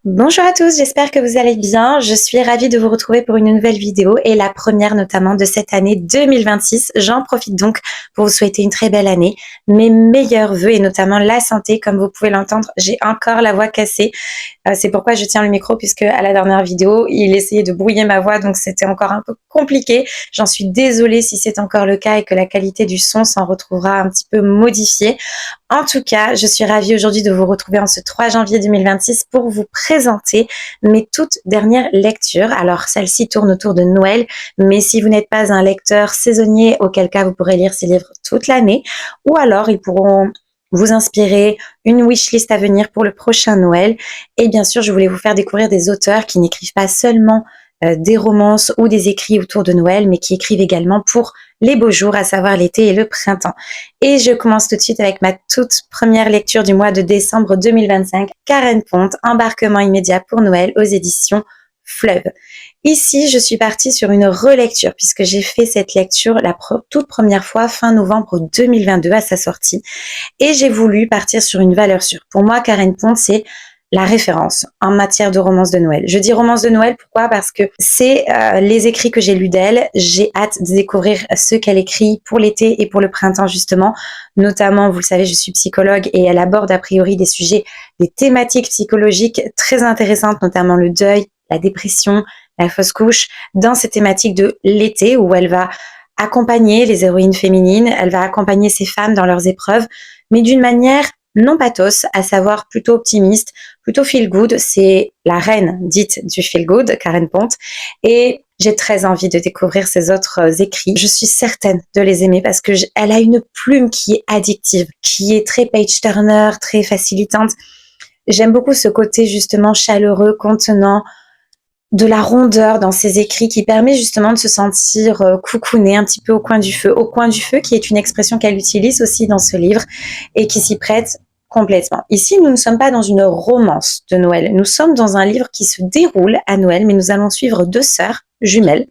Bonjour à tous, j'espère que vous allez bien. Je suis ravie de vous retrouver pour une nouvelle vidéo et la première notamment de cette année 2026. J'en profite donc pour vous souhaiter une très belle année, mes meilleurs vœux et notamment la santé. Comme vous pouvez l'entendre, j'ai encore la voix cassée. C'est pourquoi je tiens le micro puisque à la dernière vidéo, il essayait de brouiller ma voix donc c'était encore un peu compliqué. J'en suis désolée si c'est encore le cas et que la qualité du son s'en retrouvera un petit peu modifiée. En tout cas, je suis ravie aujourd'hui de vous retrouver en ce 3 janvier 2026 pour vous présenter mes toutes dernières lectures. Alors, celle-ci tourne autour de Noël, mais si vous n'êtes pas un lecteur saisonnier, auquel cas vous pourrez lire ces livres toute l'année, ou alors ils pourront vous inspirer une wishlist à venir pour le prochain Noël. Et bien sûr, je voulais vous faire découvrir des auteurs qui n'écrivent pas seulement des romances ou des écrits autour de Noël, mais qui écrivent également pour les beaux jours, à savoir l'été et le printemps. Et je commence tout de suite avec ma toute première lecture du mois de décembre 2025, Karen Pont, Embarquement immédiat pour Noël aux éditions Fleuve. Ici, je suis partie sur une relecture puisque j'ai fait cette lecture la toute première fois fin novembre 2022 à sa sortie et j'ai voulu partir sur une valeur sûre. Pour moi, Karen Pont, c'est la référence en matière de romance de Noël. Je dis romance de Noël, pourquoi? Parce que c'est les écrits que j'ai lus d'elle. J'ai hâte de découvrir ce qu'elle écrit pour l'été et pour le printemps justement. Notamment, vous le savez, je suis psychologue et elle aborde a priori des sujets, des thématiques psychologiques très intéressantes, notamment le deuil, la dépression, la fausse couche, dans ces thématiques de l'été où elle va accompagner les héroïnes féminines, elle va accompagner ces femmes dans leurs épreuves, mais d'une manière non pathos, à savoir plutôt optimiste, plutôt feel good. C'est la reine dite du feel good, Karen Pont. Et j'ai très envie de découvrir ses autres écrits. Je suis certaine de les aimer parce que elle a une plume qui est addictive, qui est très page turner, très facilitante. J'aime beaucoup ce côté justement chaleureux, contenant, de la rondeur dans ses écrits qui permet justement de se sentir coucouné un petit peu au coin du feu. Au coin du feu qui est une expression qu'elle utilise aussi dans ce livre et qui s'y prête complètement. Ici, nous ne sommes pas dans une romance de Noël. Nous sommes dans un livre qui se déroule à Noël, mais nous allons suivre deux sœurs jumelles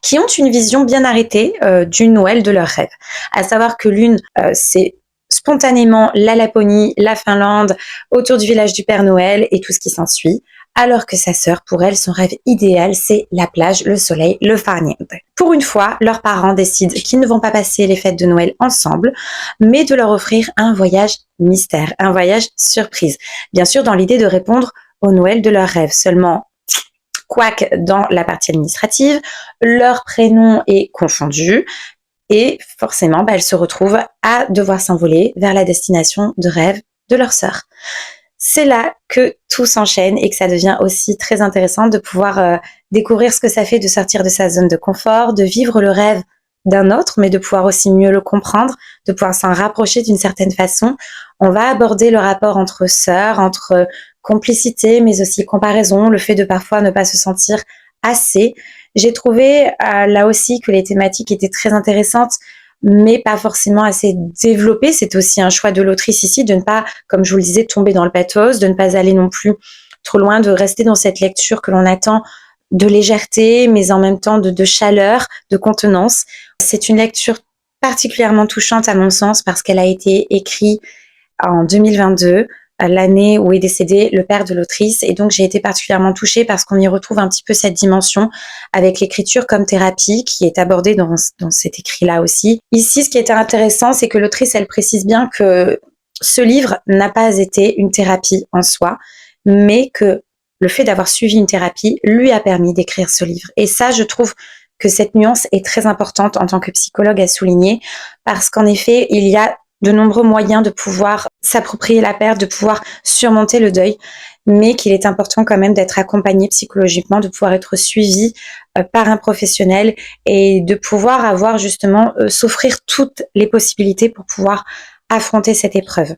qui ont une vision bien arrêtée du Noël de leur rêve. À savoir que l'une, c'est spontanément la Laponie, la Finlande, autour du village du Père Noël et tout ce qui s'ensuit. Alors que sa sœur, pour elle, son rêve idéal, c'est la plage, le soleil, le farniente. Pour une fois, leurs parents décident qu'ils ne vont pas passer les fêtes de Noël ensemble, mais de leur offrir un voyage mystère, un voyage surprise. Bien sûr, dans l'idée de répondre au Noël de leurs rêves. Seulement, couac dans la partie administrative, leur prénom est confondu, et forcément, elles se retrouvent à devoir s'envoler vers la destination de rêve de leur sœur. C'est là que tout s'enchaîne et que ça devient aussi très intéressant de pouvoir découvrir ce que ça fait de sortir de sa zone de confort, de vivre le rêve d'un autre, mais de pouvoir aussi mieux le comprendre, de pouvoir s'en rapprocher d'une certaine façon. On va aborder le rapport entre sœurs, entre complicité, mais aussi comparaison, le fait de parfois ne pas se sentir assez. J'ai trouvé là aussi que les thématiques étaient très intéressantes, mais pas forcément assez développé. C'est aussi un choix de l'autrice ici de ne pas, comme je vous le disais, tomber dans le pathos, de ne pas aller non plus trop loin, de rester dans cette lecture que l'on attend de légèreté, mais en même temps de chaleur, de contenance. C'est une lecture particulièrement touchante à mon sens parce qu'elle a été écrite en 2022, l'année où est décédé le père de l'autrice. Et donc, j'ai été particulièrement touchée parce qu'on y retrouve un petit peu cette dimension avec l'écriture comme thérapie qui est abordée dans cet écrit-là aussi. Ici, ce qui était intéressant, c'est que l'autrice, elle précise bien que ce livre n'a pas été une thérapie en soi, mais que le fait d'avoir suivi une thérapie lui a permis d'écrire ce livre. Et ça, je trouve que cette nuance est très importante en tant que psychologue à souligner parce qu'en effet, il y a de nombreux moyens de pouvoir s'approprier la perte, de pouvoir surmonter le deuil, mais qu'il est important quand même d'être accompagné psychologiquement, de pouvoir être suivi par un professionnel et de pouvoir avoir justement, s'offrir toutes les possibilités pour pouvoir affronter cette épreuve.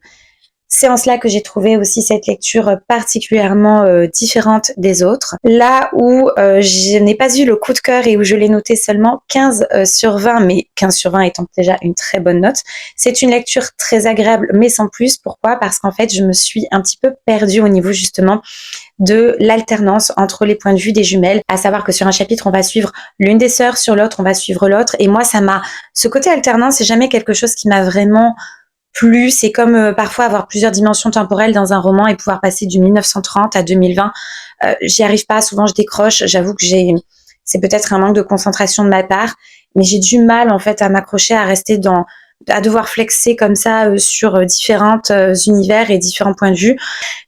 C'est en cela que j'ai trouvé aussi cette lecture particulièrement différente des autres. Là où je n'ai pas eu le coup de cœur et où je l'ai noté seulement 15 sur 20, mais 15 sur 20 étant déjà une très bonne note, c'est une lecture très agréable, mais sans plus. Pourquoi? Parce qu'en fait, je me suis un petit peu perdue au niveau justement de l'alternance entre les points de vue des jumelles, à savoir que sur un chapitre, on va suivre l'une des sœurs, sur l'autre, on va suivre l'autre. Et moi, ce côté alternance, c'est jamais quelque chose qui m'a vraiment plus. C'est comme parfois avoir plusieurs dimensions temporelles dans un roman et pouvoir passer du 1930 à 2020. J'y arrive pas, souvent je décroche. J'avoue que c'est peut-être un manque de concentration de ma part, mais j'ai du mal en fait à m'accrocher, à rester à devoir flexer comme ça sur différents univers et différents points de vue.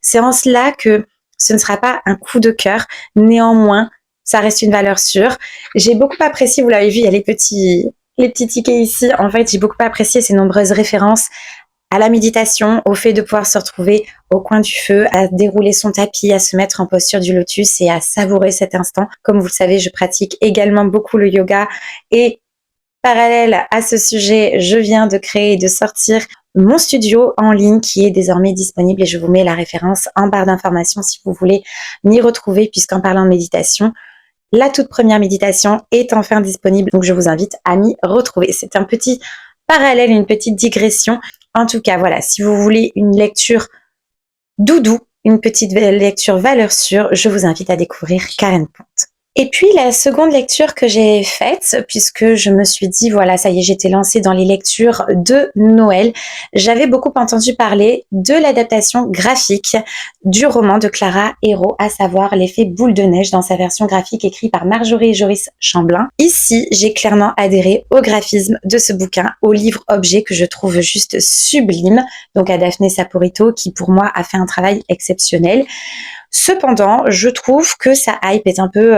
C'est en cela que ce ne sera pas un coup de cœur. Néanmoins, ça reste une valeur sûre. J'ai beaucoup apprécié, vous l'avez vu, il y a les petits tickets ici. En fait, j'ai beaucoup apprécié ces nombreuses références à la méditation, au fait de pouvoir se retrouver au coin du feu, à dérouler son tapis, à se mettre en posture du lotus et à savourer cet instant. Comme vous le savez, je pratique également beaucoup le yoga et parallèle à ce sujet, je viens de créer et de sortir mon studio en ligne qui est désormais disponible et je vous mets la référence en barre d'informations si vous voulez m'y retrouver, puisqu'en parlant de méditation, la toute première méditation est enfin disponible, donc je vous invite à m'y retrouver. C'est un petit parallèle, une petite digression. En tout cas, voilà, si vous voulez une lecture doudou, une petite lecture valeur sûre, je vous invite à découvrir Karen Pont. Et puis la seconde lecture que j'ai faite, puisque je me suis dit, voilà, ça y est, j'étais lancée dans les lectures de Noël, j'avais beaucoup entendu parler de l'adaptation graphique du roman de Clara Hérault, à savoir L'effet boule de neige dans sa version graphique écrite par Marjorie Joris Chamblin. Ici, j'ai clairement adhéré au graphisme de ce bouquin, au livre-objet que je trouve juste sublime, donc à Daphné Saporito, qui pour moi a fait un travail exceptionnel. Cependant, je trouve que sa hype est un peu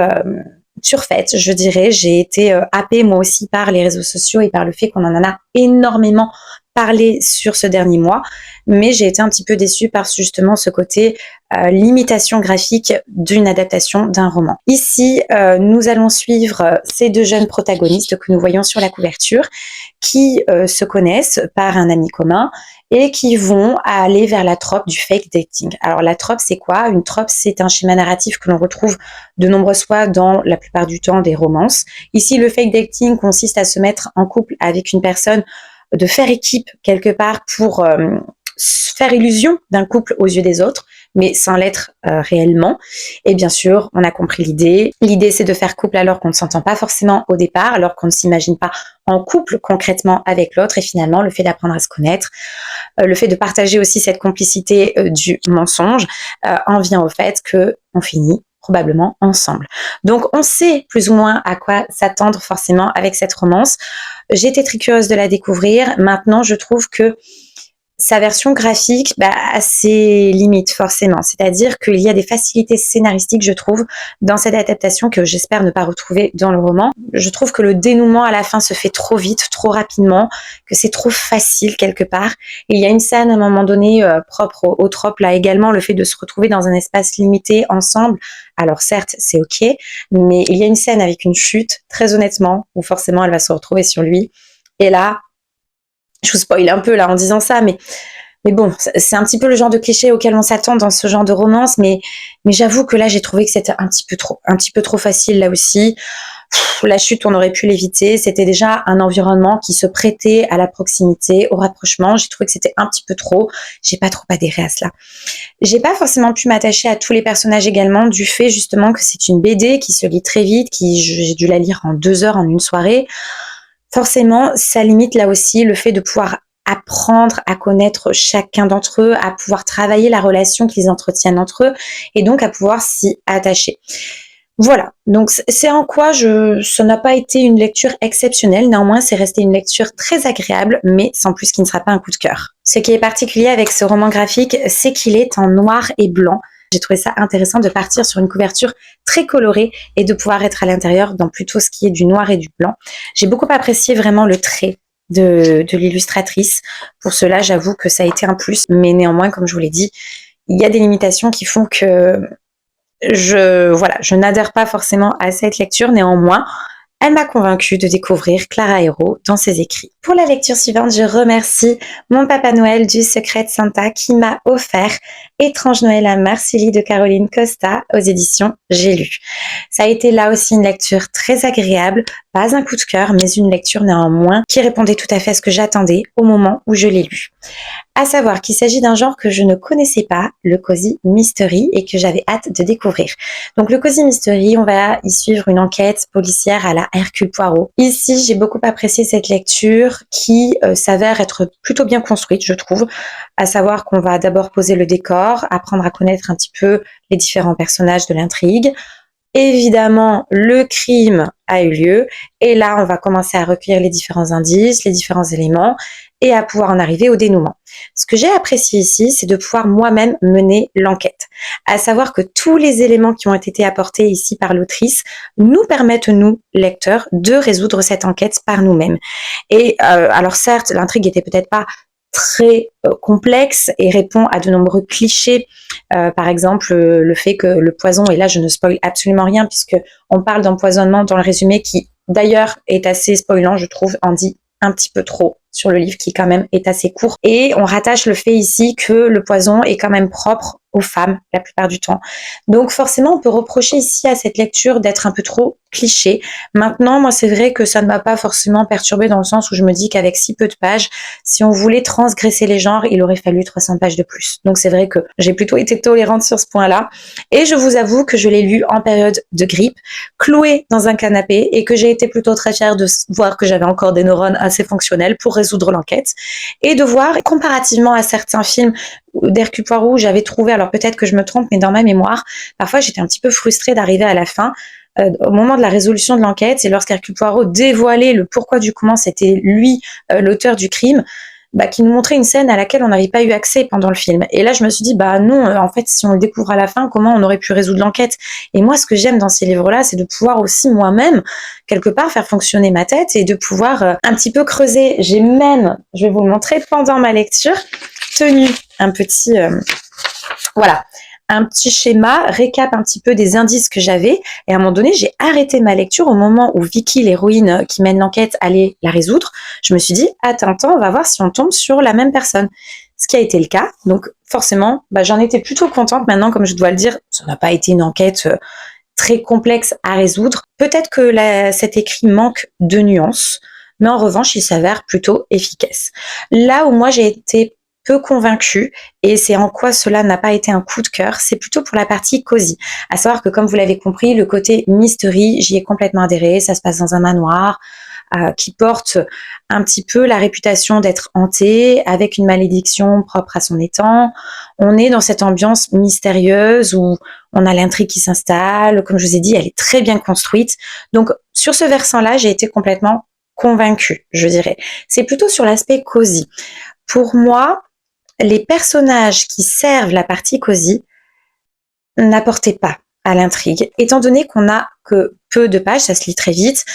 surfaite, je dirais. J'ai été happée moi aussi par les réseaux sociaux et par le fait qu'on en a énormément parlé sur ce dernier mois, mais j'ai été un petit peu déçue par justement ce côté limitation graphique d'une adaptation d'un roman. Ici, nous allons suivre ces deux jeunes protagonistes que nous voyons sur la couverture, qui se connaissent par un ami commun et qui vont aller vers la trope du fake dating. Alors la trope, c'est quoi? Une trope, c'est un schéma narratif que l'on retrouve de nombreuses fois dans la plupart du temps des romances. Ici, le fake dating consiste à se mettre en couple avec une personne, de faire équipe quelque part pour faire illusion d'un couple aux yeux des autres, mais sans l'être réellement. Et bien sûr, on a compris l'idée. L'idée, c'est de faire couple alors qu'on ne s'entend pas forcément au départ, alors qu'on ne s'imagine pas en couple concrètement avec l'autre. Et finalement, le fait d'apprendre à se connaître, le fait de partager aussi cette complicité du mensonge, en vient au fait que on finit probablement ensemble. Donc on sait plus ou moins à quoi s'attendre forcément avec cette romance. J'étais très curieuse de la découvrir. Maintenant, je trouve que sa version graphique a ses limites forcément. C'est-à-dire qu'il y a des facilités scénaristiques, je trouve, dans cette adaptation que j'espère ne pas retrouver dans le roman. Je trouve que le dénouement à la fin se fait trop vite, trop rapidement, que c'est trop facile quelque part. Et il y a une scène à un moment donné propre au trope là également, le fait de se retrouver dans un espace limité ensemble. Alors certes, c'est ok, mais il y a une scène avec une chute, très honnêtement, où forcément elle va se retrouver sur lui. Et là, je vous spoil un peu là en disant ça, mais bon, c'est un petit peu le genre de cliché auquel on s'attend dans ce genre de romance, mais j'avoue que là j'ai trouvé que c'était un petit peu trop facile là aussi. La chute, on aurait pu l'éviter. C'était déjà un environnement qui se prêtait à la proximité, au rapprochement. J'ai trouvé que c'était un petit peu trop. J'ai pas trop adhéré à cela. J'ai pas forcément pu m'attacher à tous les personnages également, du fait justement que c'est une BD qui se lit très vite, j'ai dû la lire en 2 heures en une soirée. Forcément, ça limite là aussi le fait de pouvoir apprendre à connaître chacun d'entre eux, à pouvoir travailler la relation qu'ils entretiennent entre eux et donc à pouvoir s'y attacher. Voilà, donc c'est en quoi ça n'a pas été une lecture exceptionnelle, néanmoins c'est resté une lecture très agréable, mais sans plus qui ne sera pas un coup de cœur. Ce qui est particulier avec ce roman graphique, c'est qu'il est en noir et blanc. J'ai trouvé ça intéressant de partir sur une couverture très colorée et de pouvoir être à l'intérieur dans plutôt ce qui est du noir et du blanc. J'ai beaucoup apprécié vraiment le trait de l'illustratrice. Pour cela, j'avoue que ça a été un plus, mais néanmoins, comme je vous l'ai dit, il y a des limitations qui font que je n'adhère pas forcément à cette lecture. Néanmoins, elle m'a convaincue de découvrir Clara Hérault dans ses écrits. Pour la lecture suivante, je remercie mon Papa Noël du Secret de Santa qui m'a offert Étrange Noël à Marsilly de Caroline Costa aux éditions J'ai lu. Ça a été là aussi une lecture très agréable pas un coup de cœur, mais une lecture néanmoins qui répondait tout à fait à ce que j'attendais au moment où je l'ai lu. À savoir qu'il s'agit d'un genre que je ne connaissais pas, le cozy mystery, et que j'avais hâte de découvrir. Donc le cozy mystery, on va y suivre une enquête policière à la Hercule Poirot. Ici, j'ai beaucoup apprécié cette lecture qui s'avère être plutôt bien construite, je trouve. À savoir qu'on va d'abord poser le décor, apprendre à connaître un petit peu les différents personnages de l'intrigue. Évidemment, le crime a eu lieu et là, on va commencer à recueillir les différents indices, les différents éléments et à pouvoir en arriver au dénouement. Ce que j'ai apprécié ici, c'est de pouvoir moi-même mener l'enquête. À savoir que tous les éléments qui ont été apportés ici par l'autrice nous permettent, nous, lecteurs, de résoudre cette enquête par nous-mêmes. Et alors certes, l'intrigue était peut-être pas très complexe et répond à de nombreux clichés. Par exemple, le fait que le poison, et là je ne spoil absolument rien puisque on parle d'empoisonnement dans le résumé qui d'ailleurs est assez spoilant, je trouve, en dit un petit peu trop sur le livre qui quand même est assez court. Et on rattache le fait ici que le poison est quand même propre aux femmes la plupart du temps. Donc forcément, on peut reprocher ici à cette lecture d'être un peu trop cliché. Maintenant, moi, c'est vrai que ça ne m'a pas forcément perturbée dans le sens où je me dis qu'avec si peu de pages, si on voulait transgresser les genres, il aurait fallu 300 pages de plus. Donc c'est vrai que j'ai plutôt été tolérante sur ce point-là. Et je vous avoue que je l'ai lu en période de grippe, clouée dans un canapé, et que j'ai été plutôt très fière de voir que j'avais encore des neurones assez fonctionnels pour résoudre l'enquête. Et de voir, comparativement à certains films d'Hercule Poirot où j'avais trouvé, alors peut-être que je me trompe, mais dans ma mémoire, parfois j'étais un petit peu frustrée d'arriver à la fin, au moment de la résolution de l'enquête, et lorsqu'Hercule Poirot dévoilait le pourquoi du comment c'était lui l'auteur du crime, qui nous montrait une scène à laquelle on n'avait pas eu accès pendant le film. Et là, je me suis dit, non, en fait, si on le découvre à la fin, comment on aurait pu résoudre l'enquête? Et moi, ce que j'aime dans ces livres-là, c'est de pouvoir aussi moi-même, quelque part, faire fonctionner ma tête et de pouvoir un petit peu creuser. J'ai même, je vais vous le montrer, pendant ma lecture, tenu un petit, voilà, un petit schéma, récap un petit peu des indices que j'avais. Et à un moment donné, j'ai arrêté ma lecture au moment où Vicky, l'héroïne qui mène l'enquête, allait la résoudre. Je me suis dit, attends, on va voir si on tombe sur la même personne. Ce qui a été le cas. Donc forcément, j'en étais plutôt contente maintenant, comme je dois le dire. Ça n'a pas été une enquête très complexe à résoudre. Peut-être que cet écrit manque de nuances, mais en revanche, il s'avère plutôt efficace. Là où moi, j'ai été peu convaincue, et c'est en quoi cela n'a pas été un coup de cœur, c'est plutôt pour la partie cosy. À savoir que, comme vous l'avez compris, le côté mystery, j'y ai complètement adhéré. Ça se passe dans un manoir qui porte un petit peu la réputation d'être hanté, avec une malédiction propre à son étang. On est dans cette ambiance mystérieuse où on a l'intrigue qui s'installe. Comme je vous ai dit, elle est très bien construite. Donc, sur ce versant-là, j'ai été complètement convaincue, je dirais. C'est plutôt sur l'aspect cosy. Pour moi, les personnages qui servent la partie cosy n'apportaient pas à l'intrigue. Étant donné qu'on n'a que peu de pages, ça se lit très vite,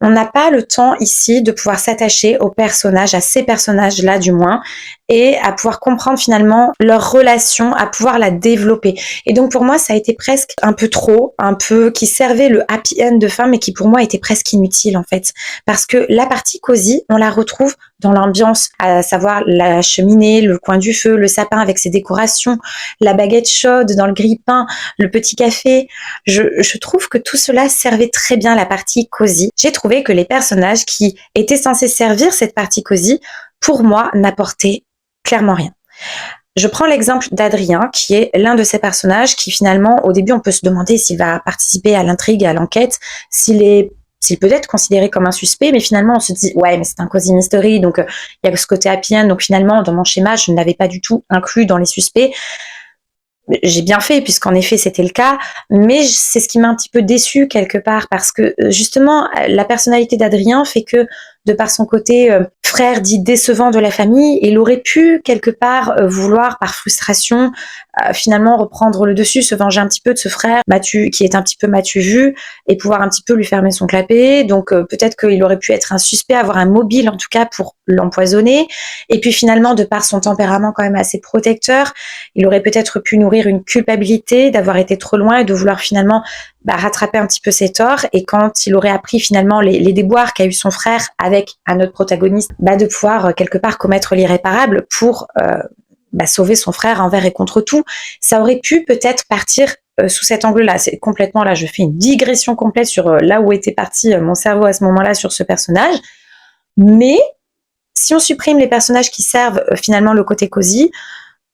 on n'a pas le temps ici de pouvoir s'attacher aux personnages, à ces personnages-là du moins, et à pouvoir comprendre finalement leur relation, à pouvoir la développer. Et donc pour moi, ça a été presque un peu trop, un peu qui servait le happy end de fin, mais qui pour moi était presque inutile en fait. Parce que la partie cosy, on la retrouve dans l'ambiance, à savoir la cheminée, le coin du feu, le sapin avec ses décorations, la baguette chaude dans le grille-pain, le petit café. Je trouve que tout cela servait très bien la partie cosy. J'ai trouvé que les personnages qui étaient censés servir cette partie cosy, pour moi, n'apportaient clairement rien. Je prends l'exemple d'Adrien, qui est l'un de ces personnages qui finalement, au début, on peut se demander s'il va participer à l'intrigue, à l'enquête, s'il peut être considéré comme un suspect, mais finalement on se dit ouais, mais c'est un cozy mystery, donc il y a ce côté happy end, donc finalement dans mon schéma je ne l'avais pas du tout inclus dans les suspects. J'ai bien fait puisqu'en effet c'était le cas, mais c'est ce qui m'a un petit peu déçue quelque part, parce que justement la personnalité d'Adrien fait que, de par son côté frère dit décevant de la famille, il aurait pu quelque part vouloir par frustration finalement reprendre le dessus, se venger un petit peu de ce frère qui est un petit peu m'as-tu vu, et pouvoir un petit peu lui fermer son clapet. Donc peut-être qu'il aurait pu être un suspect, avoir un mobile en tout cas pour l'empoisonner, et puis finalement de par son tempérament quand même assez protecteur, il aurait peut-être pu nourrir une culpabilité d'avoir été trop loin et de vouloir finalement rattraper un petit peu ses torts, et quand il aurait appris finalement les déboires qu'a eu son frère avec un autre protagoniste, de pouvoir quelque part commettre l'irréparable pour sauver son frère envers et contre tout. Ça aurait pu peut-être partir sous cet angle-là. C'est complètement là, je fais une digression complète sur là où était parti mon cerveau à ce moment-là sur ce personnage. Mais si on supprime les personnages qui servent finalement le côté cosy,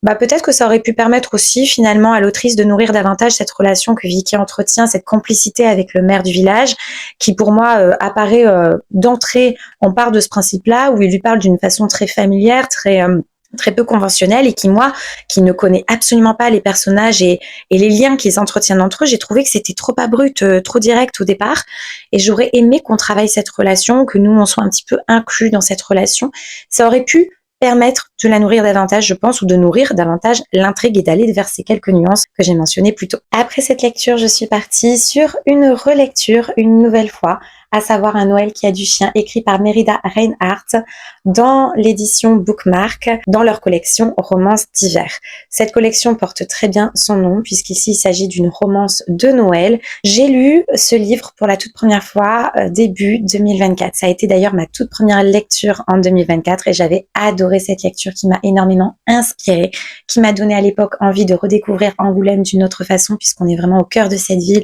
bah peut-être que ça aurait pu permettre aussi finalement à l'autrice de nourrir davantage cette relation que Vicky entretient, cette complicité avec le maire du village, qui pour moi apparaît d'entrée. On part de ce principe-là où il lui parle d'une façon très familière, très peu conventionnelle, et qui, moi, qui ne connais absolument pas les personnages et les liens qu'ils entretiennent entre eux, j'ai trouvé que c'était trop abrupt, trop direct au départ, et j'aurais aimé qu'on travaille cette relation, que nous, on soit un petit peu inclus dans cette relation. Ça aurait pu permettre de la nourrir davantage, je pense, ou de nourrir davantage l'intrigue et d'aller vers ces quelques nuances que j'ai mentionnées plus tôt. Après cette lecture, je suis partie sur une relecture, une nouvelle fois, à savoir Un Noël qui a du chien, écrit par Mérida Reinhardt dans l'édition Bookmark, dans leur collection Romances d'hiver. Cette collection porte très bien son nom, puisqu'ici il s'agit d'une romance de Noël. J'ai lu ce livre pour la toute première fois début 2024. Ça a été d'ailleurs ma toute première lecture en 2024 et j'avais adoré cette lecture qui m'a énormément inspirée, qui m'a donné à l'époque envie de redécouvrir Angoulême d'une autre façon, puisqu'on est vraiment au cœur de cette ville,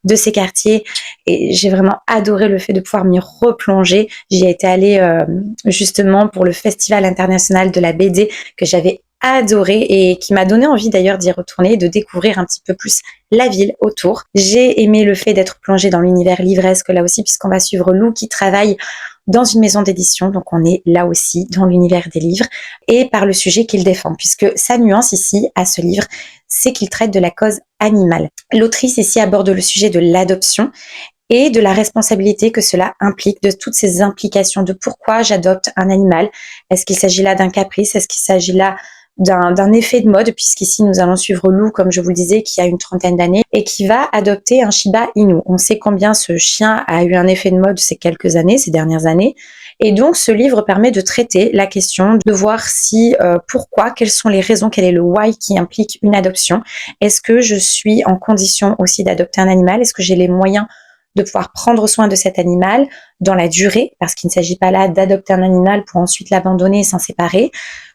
de ces quartiers, et j'ai vraiment adoré le fait de pouvoir m'y replonger. J'y étais allée justement pour le Festival international de la BD que j'avais adoré et qui m'a donné envie d'ailleurs d'y retourner et de découvrir un petit peu plus la ville autour. J'ai aimé le fait d'être plongée dans l'univers livresque là aussi, puisqu'on va suivre Lou qui travaille dans une maison d'édition, donc on est là aussi dans l'univers des livres, et par le sujet qu'il défend, puisque sa nuance ici à ce livre, c'est qu'il traite de la cause animale. L'autrice ici aborde le sujet de l'adoption et de la responsabilité que cela implique, de toutes ces implications, de pourquoi j'adopte un animal. Est-ce qu'il s'agit là d'un caprice? Est-ce qu'il s'agit là d'un effet de mode, puisqu'ici nous allons suivre Lou, comme je vous le disais, qui a une trentaine d'années et qui va adopter un Shiba Inu. On sait combien ce chien a eu un effet de mode ces dernières années. Et donc ce livre permet de traiter la question, de voir si, pourquoi, quelles sont les raisons, quel est le why qui implique une adoption. Est-ce que je suis en condition aussi d'adopter un animal? Est-ce que j'ai les moyens de pouvoir prendre soin de cet animal dans la durée, parce qu'il ne s'agit pas là d'adopter un animal pour ensuite l'abandonner et s'en séparer.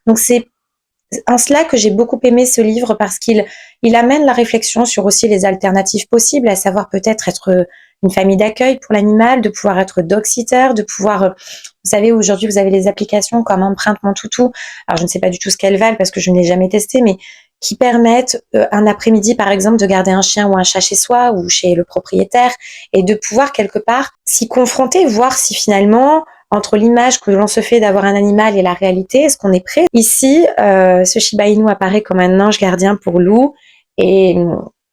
Donc c'est en cela que j'ai beaucoup aimé ce livre, parce qu'il amène la réflexion sur aussi les alternatives possibles, à savoir peut-être être une famille d'accueil pour l'animal, de pouvoir être dog-sitter, de pouvoir, vous savez, aujourd'hui vous avez les applications comme Empreinte Mon Toutou, alors je ne sais pas du tout ce qu'elles valent parce que je ne l'ai jamais testé, mais qui permettent un après-midi par exemple de garder un chien ou un chat chez soi ou chez le propriétaire, et de pouvoir quelque part s'y confronter, voir si finalement entre l'image que l'on se fait d'avoir un animal et la réalité, est-ce qu'on est prêt? Ici, ce Shiba Inu apparaît comme un ange gardien pour Lou, et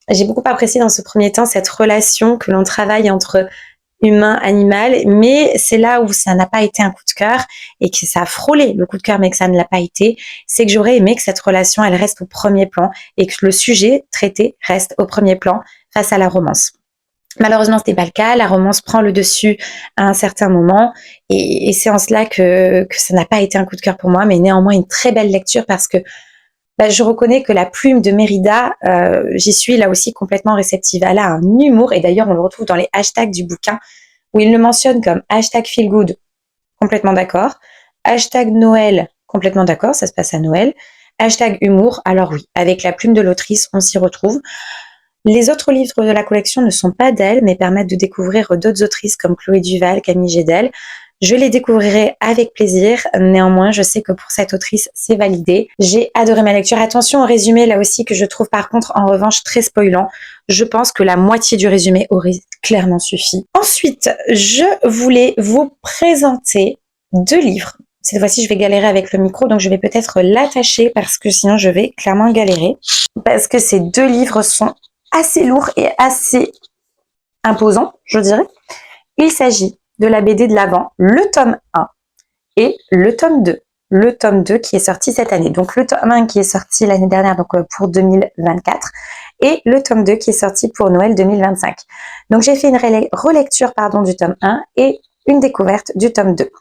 j'ai beaucoup apprécié dans ce premier temps cette relation que l'on travaille entre humain-animal, mais c'est là où ça n'a pas été un coup de cœur et que ça a frôlé le coup de cœur, mais que ça ne l'a pas été. C'est que j'aurais aimé que cette relation, elle reste au premier plan et que le sujet traité reste au premier plan face à la romance. Malheureusement, ce n'est pas le cas. La romance prend le dessus à un certain moment, et c'est en cela que ça n'a pas été un coup de cœur pour moi, mais néanmoins une très belle lecture, parce que je reconnais que la plume de Mérida, j'y suis là aussi complètement réceptive. Elle a un humour, et d'ailleurs on le retrouve dans les hashtags du bouquin, où il le mentionne comme hashtag feel good, complètement d'accord, hashtag Noël, complètement d'accord, ça se passe à Noël, hashtag humour, alors oui, avec la plume de l'autrice, on s'y retrouve. Les autres livres de la collection ne sont pas d'elle, mais permettent de découvrir d'autres autrices comme Chloé Duval, Camille Gédel. Je les découvrirai avec plaisir. Néanmoins, je sais que pour cette autrice, c'est validé. J'ai adoré ma lecture. Attention au résumé, là aussi, que je trouve par contre, en revanche, très spoilant. Je pense que la moitié du résumé aurait clairement suffi. Ensuite, je voulais vous présenter 2 livres. Cette fois-ci, je vais galérer avec le micro, donc je vais peut-être l'attacher, parce que sinon, je vais clairement galérer. Parce que ces 2 livres sont assez lourd et assez imposant, je dirais. Il s'agit de la BD de l'Avent, le tome 1 et le tome 2. Le tome 2 qui est sorti cette année. Donc le tome 1 qui est sorti l'année dernière, donc pour 2024, et le tome 2 qui est sorti pour Noël 2025. Donc j'ai fait une relecture du tome 1 et une découverte du tome 2.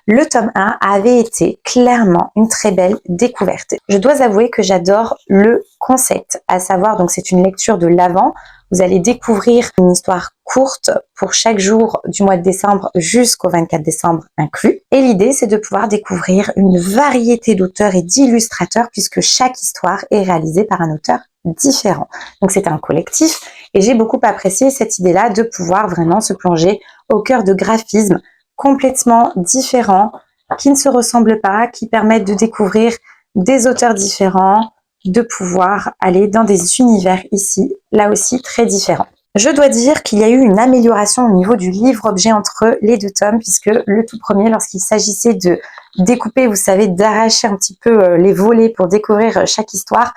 Le tome 1 avait été clairement une très belle découverte. Je dois avouer que j'adore le concept, à savoir, donc c'est une lecture de l'Avent. Vous allez découvrir une histoire courte pour chaque jour du mois de décembre jusqu'au 24 décembre inclus. Et l'idée, c'est de pouvoir découvrir une variété d'auteurs et d'illustrateurs, puisque chaque histoire est réalisée par un auteur différents. Donc c'était un collectif et j'ai beaucoup apprécié cette idée-là de pouvoir vraiment se plonger au cœur de graphismes complètement différents, qui ne se ressemblent pas, qui permettent de découvrir des auteurs différents, de pouvoir aller dans des univers ici, là aussi très différents. Je dois dire qu'il y a eu une amélioration au niveau du livre-objet entre les deux tomes, puisque le tout premier, lorsqu'il s'agissait de découper, vous savez, d'arracher un petit peu les volets pour découvrir chaque histoire,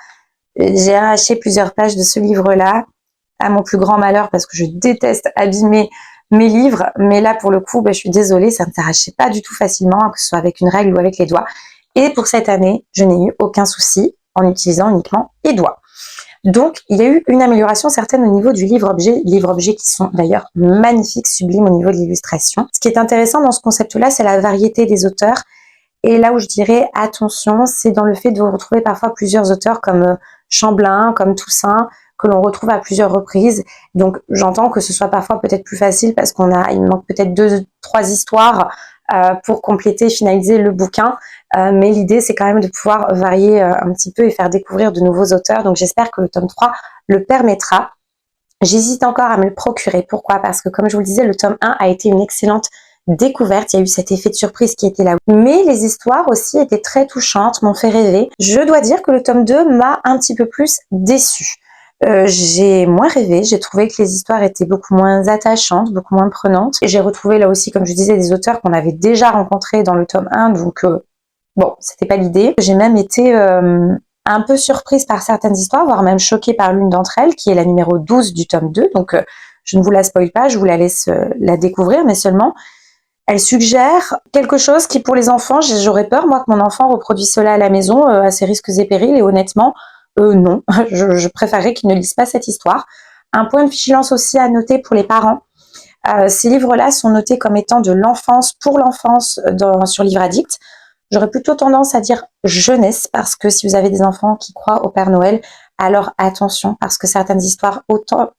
j'ai arraché plusieurs pages de ce livre-là, à mon plus grand malheur, parce que je déteste abîmer mes livres, mais là, pour le coup, je suis désolée, ça ne s'arrachait pas du tout facilement, que ce soit avec une règle ou avec les doigts. Et pour cette année, je n'ai eu aucun souci en utilisant uniquement les doigts. Donc, il y a eu une amélioration certaine au niveau du livre-objet, livres-objets qui sont d'ailleurs magnifiques, sublimes au niveau de l'illustration. Ce qui est intéressant dans ce concept-là, c'est la variété des auteurs. Et là où je dirais attention, c'est dans le fait de retrouver parfois plusieurs auteurs comme Chamblin, comme Toussaint, que l'on retrouve à plusieurs reprises. Donc, j'entends que ce soit parfois peut-être plus facile parce il manque peut-être 2-3 histoires pour compléter, finaliser le bouquin. Mais l'idée, c'est quand même de pouvoir varier un petit peu et faire découvrir de nouveaux auteurs. Donc, j'espère que le tome 3 le permettra. J'hésite encore à me le procurer. Pourquoi? Parce que, comme je vous le disais, le tome 1 a été une excellente découverte. Il y a eu cet effet de surprise qui était là. Mais les histoires aussi étaient très touchantes, m'ont fait rêver. Je dois dire que le tome 2 m'a un petit peu plus déçue. J'ai moins rêvé, j'ai trouvé que les histoires étaient beaucoup moins attachantes, beaucoup moins prenantes. Et j'ai retrouvé là aussi, comme je disais, des auteurs qu'on avait déjà rencontrés dans le tome 1, donc bon, c'était pas l'idée. J'ai même été un peu surprise par certaines histoires, voire même choquée par l'une d'entre elles, qui est la numéro 12 du tome 2. Donc je ne vous la spoil pas, je vous la laisse la découvrir, mais seulement elle suggère quelque chose qui pour les enfants, j'aurais peur moi que mon enfant reproduise cela à la maison à ses risques et périls, et honnêtement, non, je préférerais qu'ils ne lisent pas cette histoire. Un point de vigilance aussi à noter pour les parents. Ces livres-là sont notés comme étant de l'enfance pour l'enfance sur Livre Addict. J'aurais plutôt tendance à dire jeunesse, parce que si vous avez des enfants qui croient au Père Noël, alors attention, parce que certaines histoires,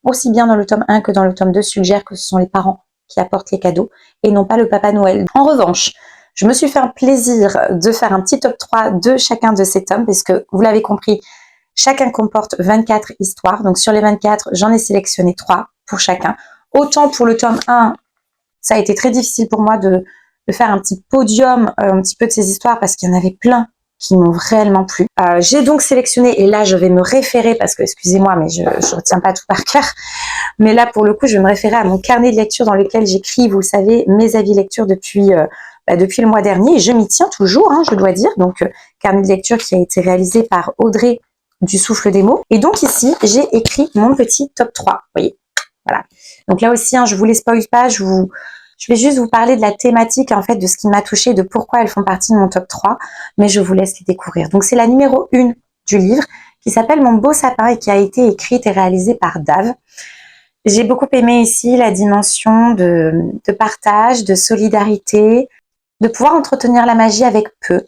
aussi bien dans le tome 1 que dans le tome 2, suggèrent que ce sont les parents qui apportent les cadeaux et non pas le Papa Noël. En revanche, je me suis fait un plaisir de faire un petit top 3 de chacun de ces tomes, parce que vous l'avez compris, chacun comporte 24 histoires. Donc sur les 24, j'en ai sélectionné 3 pour chacun. Autant pour le tome 1, ça a été très difficile pour moi de faire un petit podium un petit peu de ces histoires, parce qu'il y en avait plein qui m'ont réellement plu. J'ai donc sélectionné, et là je vais me référer, parce que excusez-moi, mais je retiens pas tout par cœur, mais là pour le coup je vais me référer à mon carnet de lecture dans lequel j'écris, vous le savez, mes avis lecture depuis le mois dernier, et je m'y tiens toujours, je dois dire. Donc carnet de lecture qui a été réalisé par Audrey du Souffle des mots. Et donc ici, j'ai écrit mon petit top 3. Vous voyez, voilà. Donc là aussi, je vous les spoil pas, je vais juste vous parler de la thématique, en fait, de ce qui m'a touchée, de pourquoi elles font partie de mon top 3, mais je vous laisse les découvrir. Donc c'est la numéro 1 du livre, qui s'appelle Mon beau sapin et qui a été écrite et réalisée par Dave. J'ai beaucoup aimé ici la dimension de partage, de solidarité, de pouvoir entretenir la magie avec peu.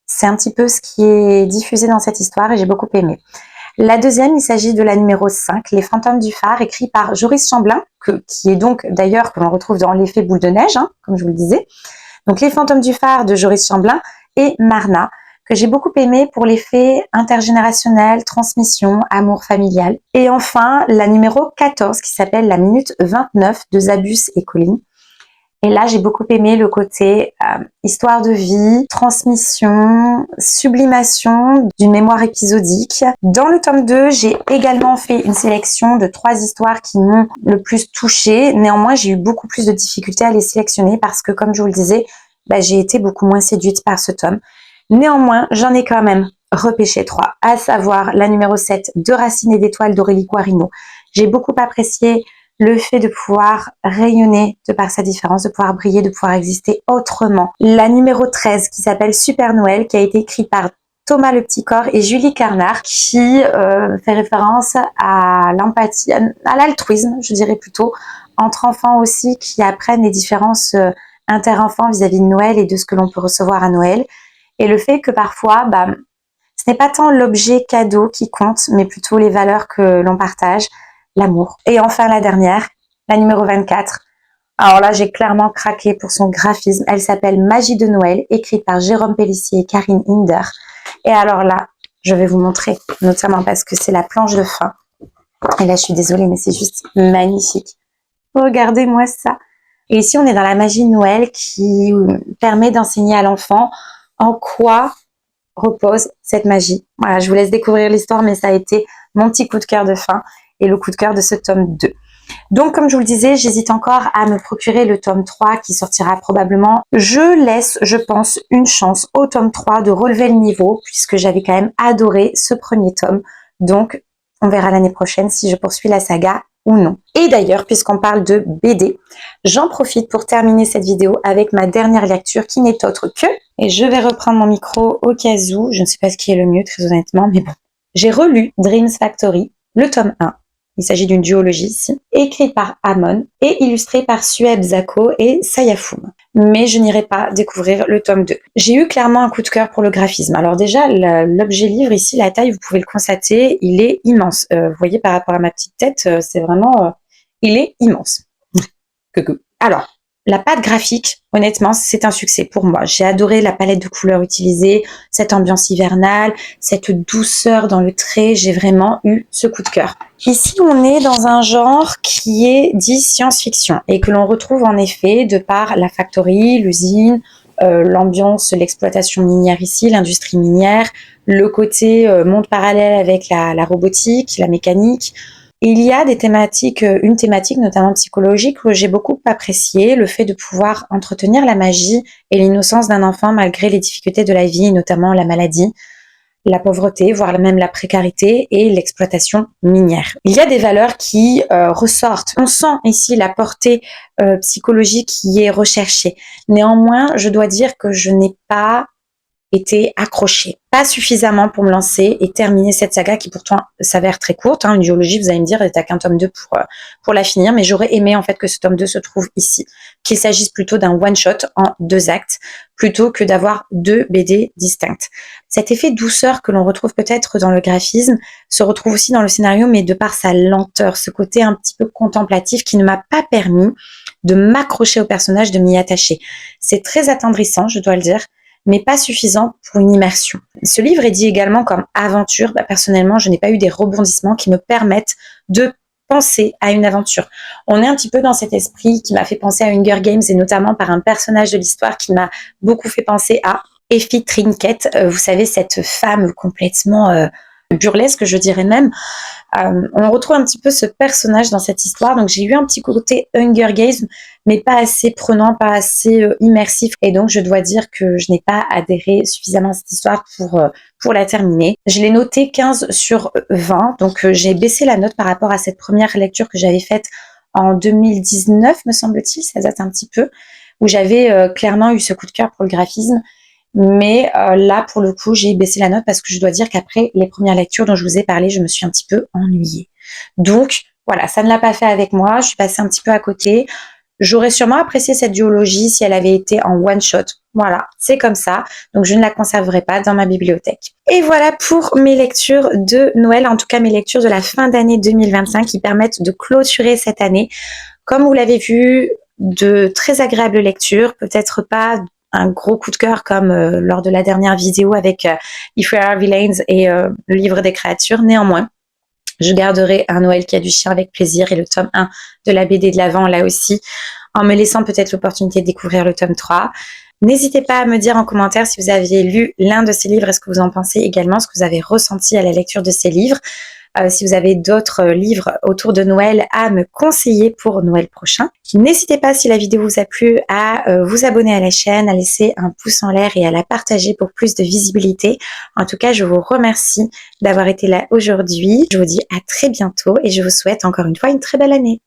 C'est un petit peu ce qui est diffusé dans cette histoire et j'ai beaucoup aimé. La deuxième, il s'agit de la numéro 5, Les fantômes du phare, écrit par Joris Chamblin, qui est donc d'ailleurs que l'on retrouve dans l'effet boule de neige, comme je vous le disais. Donc Les fantômes du phare de Joris Chamblin et Marna, que j'ai beaucoup aimé pour l'effet intergénérationnel, transmission, amour familial. Et enfin, la numéro 14, qui s'appelle La minute 29 de Zabus et Colline. Et là, j'ai beaucoup aimé le côté histoire de vie, transmission, sublimation d'une mémoire épisodique. Dans le tome 2, j'ai également fait une sélection de 3 histoires qui m'ont le plus touchée. Néanmoins, j'ai eu beaucoup plus de difficultés à les sélectionner parce que, comme je vous le disais, j'ai été beaucoup moins séduite par ce tome. Néanmoins, j'en ai quand même repêché 3, à savoir la numéro 7, De racines et d'étoiles d'Aurélie Guarino. J'ai beaucoup apprécié le fait de pouvoir rayonner de par sa différence, de pouvoir briller, de pouvoir exister autrement. La numéro 13 qui s'appelle Super Noël, qui a été écrite par Thomas Le Petit Corps et Julie Carnard, qui fait référence à l'empathie, à l'altruisme, je dirais plutôt, entre enfants aussi qui apprennent les différences inter-enfants vis-à-vis de Noël et de ce que l'on peut recevoir à Noël. Et le fait que parfois, ce n'est pas tant l'objet cadeau qui compte, mais plutôt les valeurs que l'on partage, l'amour. Et enfin la dernière, la numéro 24. Alors là, j'ai clairement craqué pour son graphisme. Elle s'appelle Magie de Noël, écrite par Jérôme Pellissier et Karine Hinder. Et alors là, je vais vous montrer, notamment parce que c'est la planche de fin. Et là, je suis désolée, mais c'est juste magnifique. Regardez-moi ça. Et ici, on est dans la magie de Noël qui permet d'enseigner à l'enfant en quoi repose cette magie. Voilà, je vous laisse découvrir l'histoire, mais ça a été mon petit coup de cœur de fin et le coup de cœur de ce tome 2. Donc, comme je vous le disais, j'hésite encore à me procurer le tome 3 qui sortira probablement. Je laisse, je pense, une chance au tome 3 de relever le niveau puisque j'avais quand même adoré ce premier tome. Donc, on verra l'année prochaine si je poursuis la saga ou non. Et d'ailleurs, puisqu'on parle de BD, j'en profite pour terminer cette vidéo avec ma dernière lecture qui n'est autre que, et je vais reprendre mon micro au cas où, je ne sais pas ce qui est le mieux très honnêtement, mais bon. J'ai relu Dreams Factory, le tome 1. Il s'agit d'une duologie ici, écrite par Amon et illustrée par Sueb Zako et Sayafum. Mais je n'irai pas découvrir le tome 2. J'ai eu clairement un coup de cœur pour le graphisme. Alors déjà, l'objet livre ici, la taille, vous pouvez le constater, il est immense. Vous voyez par rapport à ma petite tête, c'est vraiment... il est immense. Coucou. Alors, la patte graphique, honnêtement, c'est un succès pour moi. J'ai adoré la palette de couleurs utilisée, cette ambiance hivernale, cette douceur dans le trait. J'ai vraiment eu ce coup de cœur. Ici, on est dans un genre qui est dit science-fiction et que l'on retrouve en effet de par la factory, l'usine, l'ambiance, l'exploitation minière ici, l'industrie minière, le côté monde parallèle avec la robotique, la mécanique. Il y a des thématiques, une thématique notamment psychologique que j'ai beaucoup appréciée, le fait de pouvoir entretenir la magie et l'innocence d'un enfant malgré les difficultés de la vie, notamment la maladie, la pauvreté, voire même la précarité et l'exploitation minière. Il y a des valeurs qui ressortent. On sent ici la portée psychologique qui est recherchée. Néanmoins, je dois dire que je n'ai pas été accrochée. Pas suffisamment pour me lancer et terminer cette saga qui pourtant s'avère très courte. Une duologie, vous allez me dire, t'as qu'un tome 2 pour la finir, mais j'aurais aimé en fait que ce tome 2 se trouve ici. Qu'il s'agisse plutôt d'un one-shot en 2 actes, plutôt que d'avoir 2 BD distinctes. Cet effet douceur que l'on retrouve peut-être dans le graphisme se retrouve aussi dans le scénario, mais de par sa lenteur, ce côté un petit peu contemplatif qui ne m'a pas permis de m'accrocher au personnage, de m'y attacher. C'est très attendrissant, je dois le dire, mais pas suffisant pour une immersion. Ce livre est dit également comme aventure. Personnellement, je n'ai pas eu des rebondissements qui me permettent de penser à une aventure. On est un petit peu dans cet esprit qui m'a fait penser à Hunger Games et notamment par un personnage de l'histoire qui m'a beaucoup fait penser à Effie Trinket. Vous savez, cette femme complètement burlesque, je dirais même. On retrouve un petit peu ce personnage dans cette histoire. Donc, j'ai eu un petit côté Hunger Games, mais pas assez prenant, pas assez immersif. Et donc, je dois dire que je n'ai pas adhéré suffisamment à cette histoire pour la terminer. Je l'ai noté 15 sur 20. Donc, j'ai baissé la note par rapport à cette première lecture que j'avais faite en 2019, me semble-t-il. Ça date un petit peu, où j'avais clairement eu ce coup de cœur pour le graphisme. Mais là, pour le coup, j'ai baissé la note parce que je dois dire qu'après les premières lectures dont je vous ai parlé, je me suis un petit peu ennuyée. Donc, voilà, ça ne l'a pas fait avec moi. Je suis passée un petit peu à côté. J'aurais sûrement apprécié cette duologie si elle avait été en one-shot. Voilà, c'est comme ça. Donc, je ne la conserverai pas dans ma bibliothèque. Et voilà pour mes lectures de Noël, en tout cas mes lectures de la fin d'année 2025 qui permettent de clôturer cette année. Comme vous l'avez vu, de très agréables lectures, peut-être pas un gros coup de cœur comme lors de la dernière vidéo avec If We Are Villains et le livre des créatures. Néanmoins, je garderai Un Noël qui a du chien avec plaisir et le tome 1 de la BD de l'Avent là aussi, en me laissant peut-être l'opportunité de découvrir le tome 3. N'hésitez pas à me dire en commentaire si vous aviez lu l'un de ces livres et ce que vous en pensez également, ce que vous avez ressenti à la lecture de ces livres. Si vous avez d'autres livres autour de Noël à me conseiller pour Noël prochain. N'hésitez pas, si la vidéo vous a plu, à vous abonner à la chaîne, à laisser un pouce en l'air et à la partager pour plus de visibilité. En tout cas, je vous remercie d'avoir été là aujourd'hui. Je vous dis à très bientôt et je vous souhaite encore une fois une très belle année.